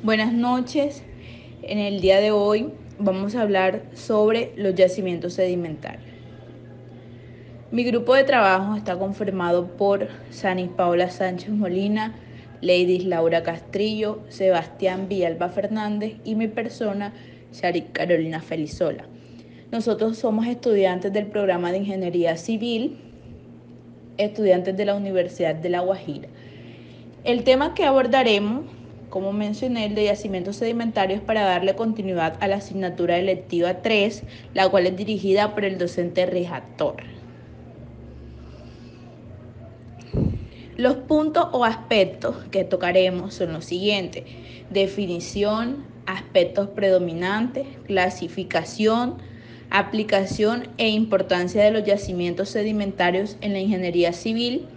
Buenas noches. En el día de hoy vamos a hablar sobre los yacimientos sedimentarios. Mi grupo de trabajo está conformado por Sanis Paola Sánchez Molina, Leidis Laura Castrillo, Sebastián Villalba Fernández y mi persona, Sharik Carolina Felizola. Nosotros somos estudiantes del programa de Ingeniería Civil, estudiantes de la Universidad de La Guajira. El tema que abordaremos, como mencioné, el de yacimientos sedimentarios, para darle continuidad a la asignatura electiva 3, la cual es dirigida por el docente Rijat Torres. Los puntos o aspectos que tocaremos son los siguientes: definición, aspectos predominantes, clasificación, aplicación e importancia de los yacimientos sedimentarios en la ingeniería civil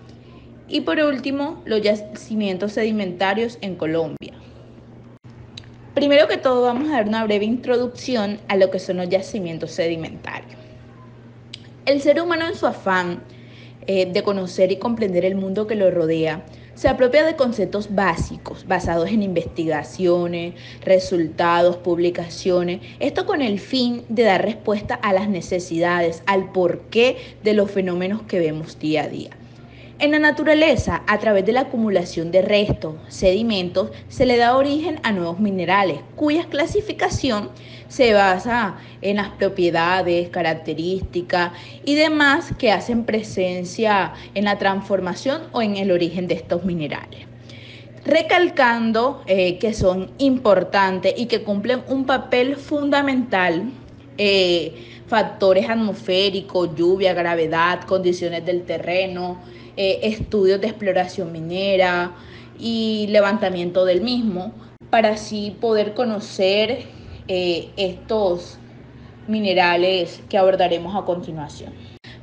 y, por último, los yacimientos sedimentarios en Colombia. Primero que todo, vamos a dar una breve introducción a lo que son los yacimientos sedimentarios. El ser humano, en su afán de conocer y comprender el mundo que lo rodea, se apropia de conceptos básicos basados en investigaciones, resultados, publicaciones, esto con el fin de dar respuesta a las necesidades, al porqué de los fenómenos que vemos día a día. En la naturaleza, a través de la acumulación de restos, sedimentos, se le da origen a nuevos minerales, cuya clasificación se basa en las propiedades, características y demás que hacen presencia en la transformación o en el origen de estos minerales. Recalcando que son importantes y que cumplen un papel fundamental, factores atmosféricos, lluvia, gravedad, condiciones del terreno, estudios de exploración minera y levantamiento del mismo, para así poder conocer estos minerales que abordaremos a continuación.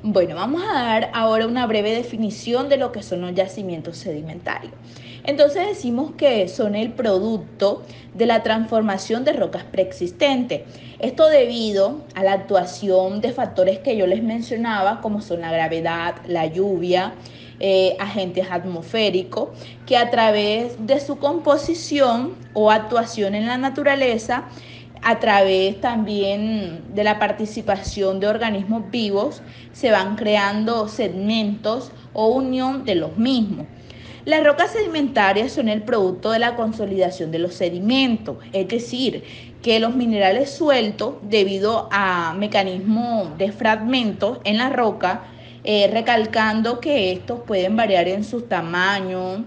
Bueno, vamos a dar ahora una breve definición de lo que son los yacimientos sedimentarios. Entonces decimos que son el producto de la transformación de rocas preexistentes. Esto debido a la actuación de factores que yo les mencionaba, como son la gravedad, la lluvia, agentes atmosféricos, que a través de su composición o actuación en la naturaleza, a través también de la participación de organismos vivos, se van creando segmentos o unión de los mismos. Las rocas sedimentarias son el producto de la consolidación de los sedimentos, es decir, que los minerales sueltos, debido a mecanismos de fragmentos en la roca, recalcando que estos pueden variar en su tamaño,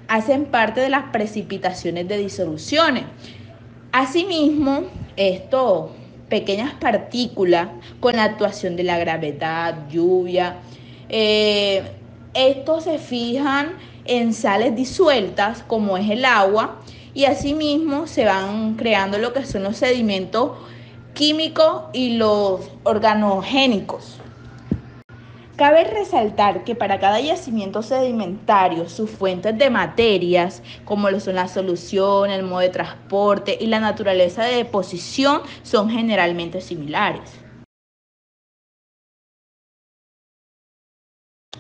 hacen parte de las precipitaciones de disoluciones. Asimismo, estos pequeñas partículas, con la actuación de la gravedad, lluvia, estos se fijan en sales disueltas, como es el agua, y asimismo se van creando lo que son los sedimentos químicos y los organogénicos. Cabe resaltar que para cada yacimiento sedimentario, sus fuentes de materias, como lo son la solución, el modo de transporte y la naturaleza de deposición, son generalmente similares.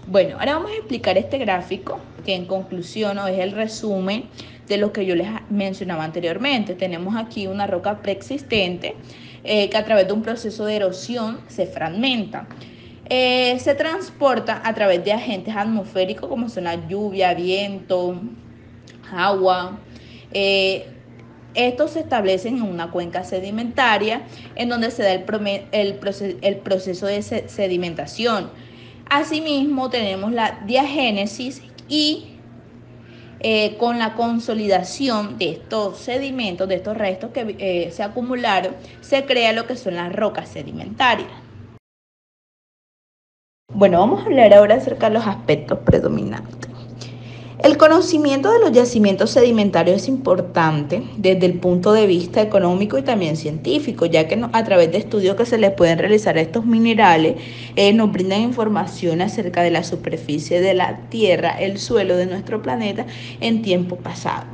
Bueno, ahora vamos a explicar este gráfico, que en conclusión es el resumen de lo que yo les mencionaba anteriormente. Tenemos aquí una roca preexistente que a través de un proceso de erosión se fragmenta. Se transporta a través de agentes atmosféricos como son la lluvia, viento, agua. Estos se establecen en una cuenca sedimentaria en donde se da el proceso de sedimentación. Asimismo, tenemos la diagénesis y con la consolidación de estos sedimentos, de estos restos que se acumularon, se crea lo que son las rocas sedimentarias. Bueno, vamos a hablar ahora acerca de los aspectos predominantes. El conocimiento de los yacimientos sedimentarios es importante desde el punto de vista económico y también científico, ya que a través de estudios que se les pueden realizar a estos minerales, nos brindan información acerca de la superficie de la Tierra, el suelo de nuestro planeta en tiempo pasado.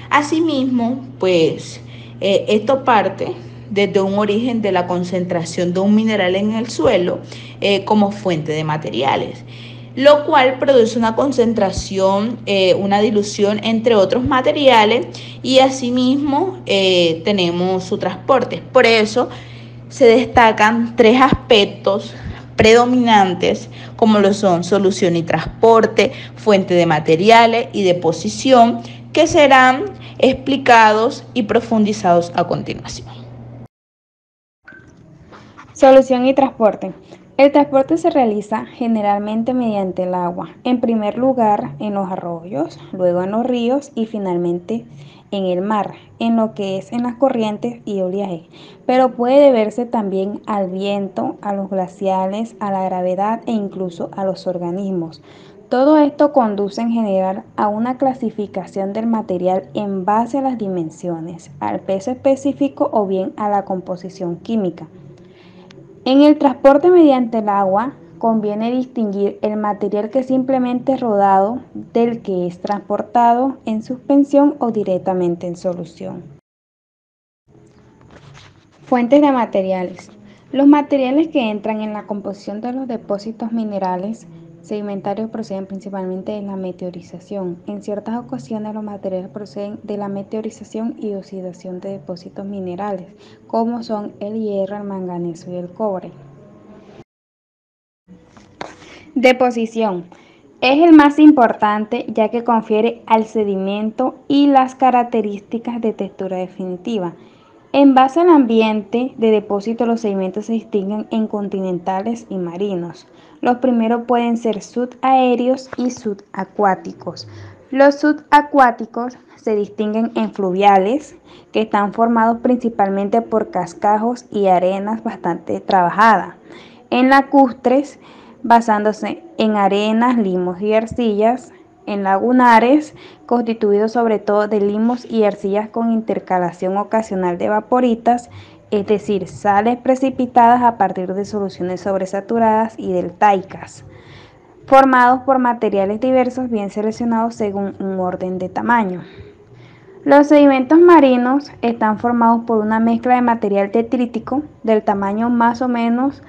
Asimismo, pues esto parte desde un origen de la concentración de un mineral en el suelo como fuente de materiales. lo cual produce una concentración, una dilución entre otros materiales y asimismo tenemos su transporte. Por eso se destacan tres aspectos predominantes como lo son solución y transporte, fuente de materiales y deposición, que serán explicados y profundizados a continuación. Solución y transporte. El transporte se realiza generalmente mediante el agua, en primer lugar en los arroyos, luego en los ríos y finalmente en el mar, en lo que es en las corrientes y oleaje, pero puede deberse también al viento, a los glaciales, a la gravedad e incluso a los organismos. Todo esto conduce en general a una clasificación del material en base a las dimensiones, al peso específico o bien a la composición química. En el transporte mediante el agua, conviene distinguir el material que simplemente es rodado del que es transportado en suspensión o directamente en solución. Fuentes de materiales. Los materiales que entran en la composición de los depósitos minerales sedimentarios proceden principalmente de la meteorización. En ciertas ocasiones los materiales proceden de la meteorización y oxidación de depósitos minerales, como son el hierro, el manganeso y el cobre. Deposición. Es el más importante ya que confiere al sedimento y las características de textura definitiva. En base al ambiente de depósito, los sedimentos se distinguen en continentales y marinos. Los primeros pueden ser subaéreos y subacuáticos. Los subacuáticos se distinguen en fluviales, que están formados principalmente por cascajos y arenas bastante trabajadas. En lacustres, basándose en arenas, limos y arcillas. En lagunares, constituidos sobre todo de limos y arcillas con intercalación ocasional de vaporitas, es decir, sales precipitadas a partir de soluciones sobresaturadas y deltaicas, formados por materiales diversos bien seleccionados según un orden de tamaño. Los sedimentos marinos están formados por una mezcla de material detrítico del tamaño más o menos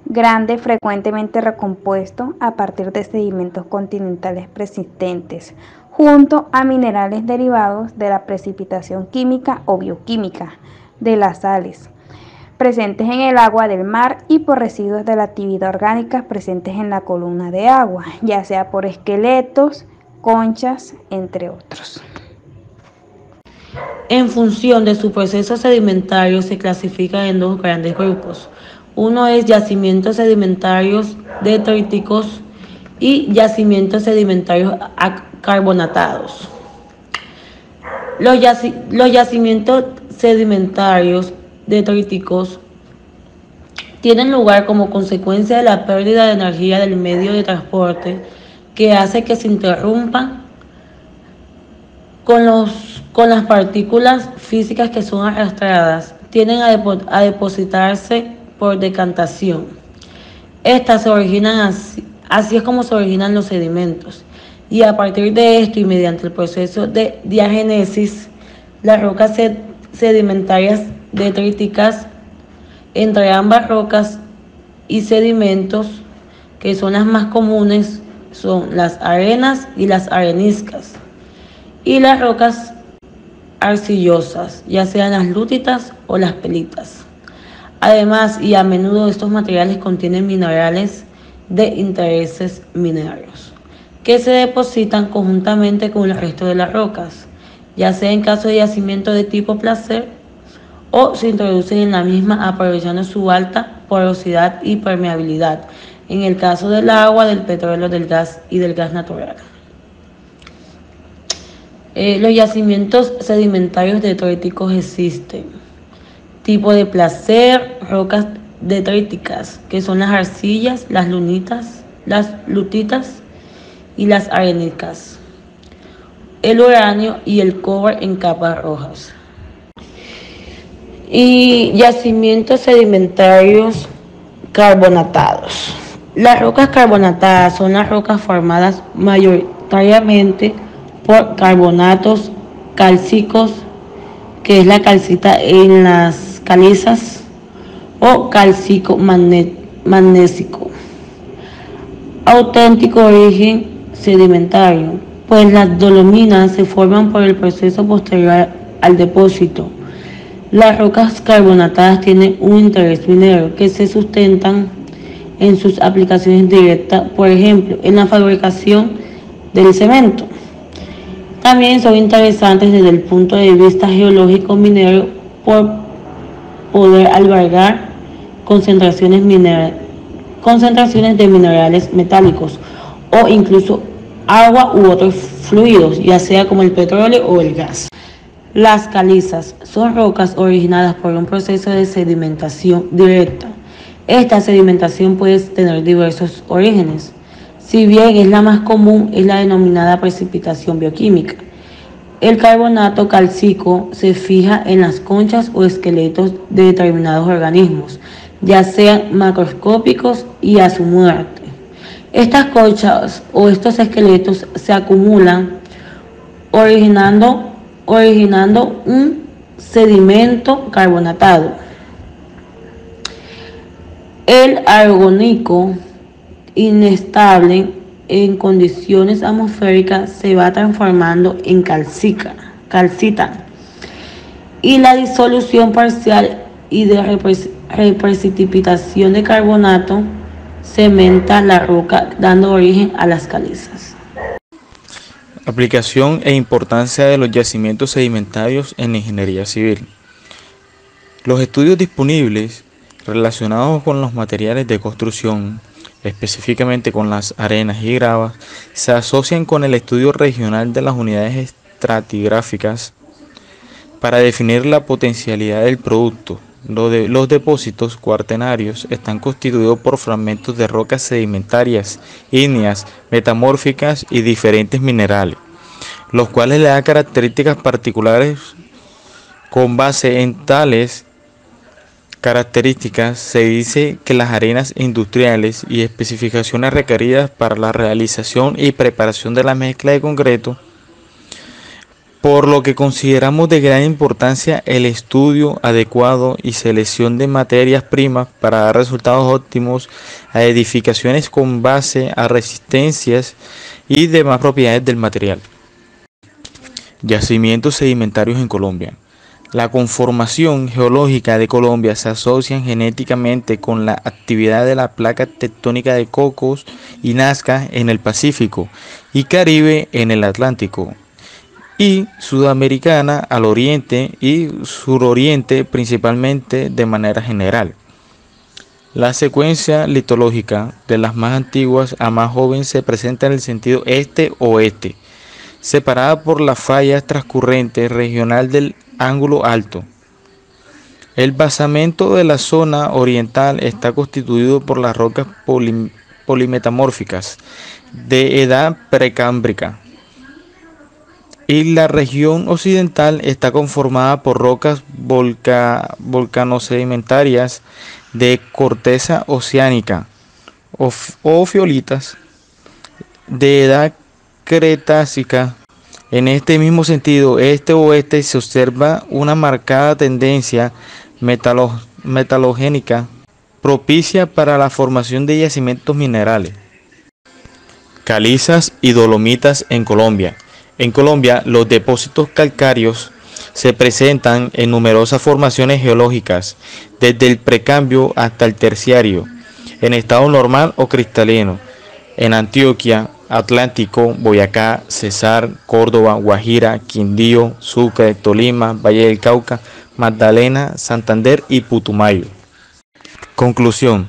grande, frecuentemente recompuesto a partir de sedimentos continentales persistentes, junto a minerales derivados de la precipitación química o bioquímica de las sales, presentes en el agua del mar y por residuos de la actividad orgánica presentes en la columna de agua, ya sea por esqueletos, conchas, entre otros. En función de su proceso sedimentario se clasifican en dos grandes grupos. Uno es yacimientos sedimentarios detríticos y yacimientos sedimentarios carbonatados. Los yacimientos sedimentarios detríticos tienen lugar como consecuencia de la pérdida de energía del medio de transporte que hace que se interrumpan con las partículas físicas que son arrastradas, tienden a depositarse por decantación. Estas se originan así es como se originan los sedimentos. Y a partir de esto y mediante el proceso de diagénesis, las rocas sedimentarias detríticas entre ambas rocas y sedimentos, que son las más comunes, son las arenas y las areniscas, y las rocas arcillosas, ya sean las lutitas o las pelitas. Además, y a menudo, estos materiales contienen minerales de intereses mineros que se depositan conjuntamente con el resto de las rocas, ya sea en caso de yacimiento de tipo placer o se introducen en la misma aprovechando su alta porosidad y permeabilidad, en el caso del agua, del petróleo, del gas y del gas natural. Los yacimientos sedimentarios detríticos existen. Tipo de placer, rocas detríticas, que son las arcillas, las lutitas y las arenicas. El uranio y el cobre en capas rojas. Y yacimientos sedimentarios carbonatados. Las rocas carbonatadas son las rocas formadas mayoritariamente por carbonatos cálcicos, que es la calcita en las calizas, o cálcico magnésico, auténtico origen sedimentario, pues las dolominas se forman por el proceso posterior al depósito. Las rocas carbonatadas tienen un interés minero que se sustentan en sus aplicaciones directas, por ejemplo, en la fabricación del cemento. También son interesantes desde el punto de vista geológico minero por poder albergar concentraciones de minerales metálicos o incluso agua u otros fluidos, ya sea como el petróleo o el gas. Las calizas son rocas originadas por un proceso de sedimentación directa. Esta sedimentación puede tener diversos orígenes. Si bien es la más común, es la denominada precipitación bioquímica. El carbonato cálcico se fija en las conchas o esqueletos de determinados organismos, ya sean macroscópicos y a su muerte. Estas conchas o estos esqueletos se acumulan originando un sedimento carbonatado. El argónico inestable en condiciones atmosféricas se va transformando en calcita, y la disolución parcial y de reprecipitación de carbonato cementa la roca, dando origen a las calizas. Aplicación e importancia de los yacimientos sedimentarios en la ingeniería civil. Los estudios disponibles relacionados con los materiales de construcción, específicamente con las arenas y gravas, se asocian con el estudio regional de las unidades estratigráficas para definir la potencialidad del producto. Los depósitos cuaternarios están constituidos por fragmentos de rocas sedimentarias, ígneas, metamórficas y diferentes minerales, los cuales le dan características particulares. Con base en tales características, se dice que las arenas industriales y especificaciones requeridas para la realización y preparación de la mezcla de concreto, por lo que consideramos de gran importancia el estudio adecuado y selección de materias primas para dar resultados óptimos a edificaciones con base a resistencias y demás propiedades del material. Yacimientos sedimentarios en Colombia. La conformación geológica de Colombia se asocia genéticamente con la actividad de la placa tectónica de Cocos y Nazca en el Pacífico y Caribe en el Atlántico, y sudamericana al oriente y suroriente principalmente de manera general. La secuencia litológica de las más antiguas a más joven se presenta en el sentido este-oeste, separada por la falla transcurrente regional del ángulo alto. El basamento de la zona oriental está constituido por las rocas polimetamórficas de edad precámbrica, y la región occidental está conformada por rocas volcanosedimentarias de corteza oceánica o fiolitas de edad cretácica. En este mismo sentido, este-oeste, se observa una marcada tendencia metalogénica propicia para la formación de yacimientos minerales. Calizas y dolomitas en Colombia. En Colombia, los depósitos calcáreos se presentan en numerosas formaciones geológicas, desde el precámbio hasta el terciario, en estado normal o cristalino, en Antioquia, Atlántico, Boyacá, Cesar, Córdoba, Guajira, Quindío, Sucre, Tolima, Valle del Cauca, Magdalena, Santander y Putumayo. Conclusión.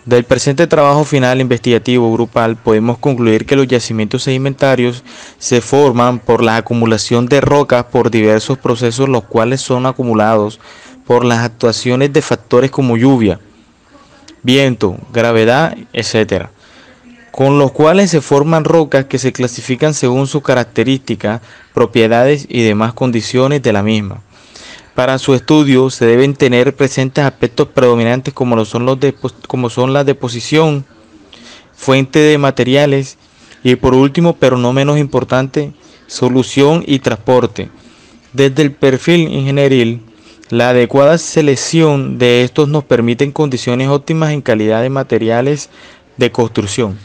Del presente trabajo final investigativo grupal podemos concluir que los yacimientos sedimentarios se forman por la acumulación de rocas por diversos procesos, los cuales son acumulados por las actuaciones de factores como lluvia, viento, gravedad, etc., con los cuales se forman rocas que se clasifican según sus características, propiedades y demás condiciones de la misma. Para su estudio se deben tener presentes aspectos predominantes como son la deposición, fuente de materiales y, por último, pero no menos importante, solución y transporte. Desde el perfil ingenieril, la adecuada selección de estos nos permiten condiciones óptimas en calidad de materiales de construcción.